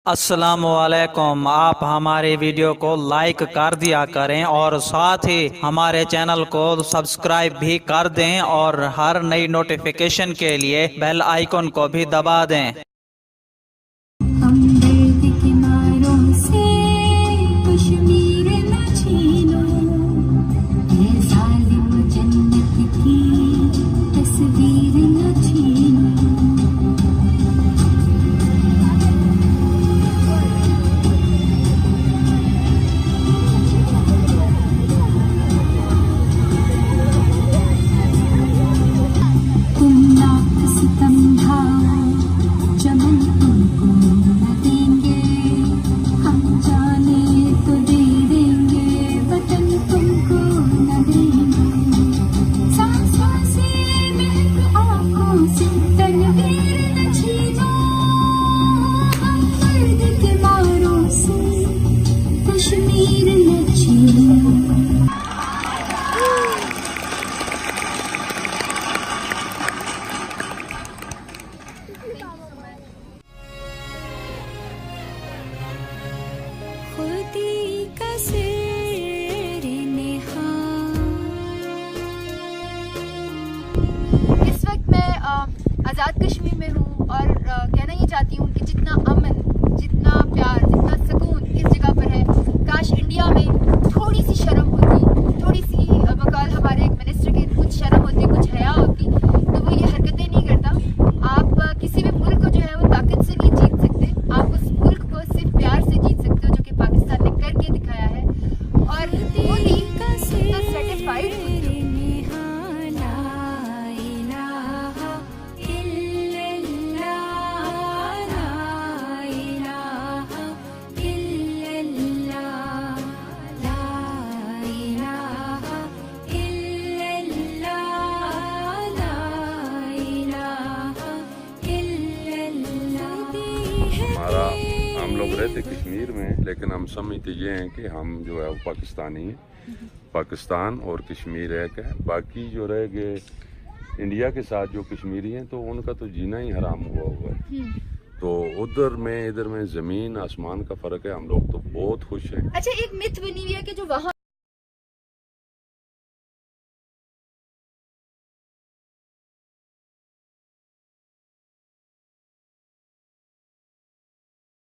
अस्सलामुअलैकुम। आप हमारे वीडियो को लाइक कर दिया करें और साथ ही हमारे चैनल को सब्सक्राइब भी कर दें और हर नई नोटिफिकेशन के लिए बेल आइकन को भी दबा दें। इस वक्त मैं आज़ाद कश्मीर में हूँ और कहना ये चाहती हूँ कि जितना अमन, जितना प्यार, जितना सुकून इस जगह पर है, काश इंडिया में थोड़ी सी शर्म होती, थोड़ी सी बकौल हमारे एक मिनिस्टर के कुछ शर्म होती, कुछ हया होती, तो वो ये हरकतें नहीं करता। आप किसी भी मुल्क को जो है वो ताकत से नहीं जीत सकते, आप उस मुल्क को सिर्फ प्यार से जीत सकते हो, जो कि पाकिस्तान ने करके दिखाया है। और मोदी तो सर्टिफाइड होती हम लोग रहते कश्मीर में, लेकिन हम समझते ये हैं कि हम जो है वो पाकिस्तानी हैं। पाकिस्तान और कश्मीर एक है। बाकी जो रह गए इंडिया के साथ जो कश्मीरी हैं, तो उनका तो जीना ही हराम हुआ है। तो उधर में इधर में ज़मीन आसमान का फ़र्क है। हम लोग तो बहुत खुश हैं। अच्छा, एक मिथ बनी हुई है कि जो वहाँ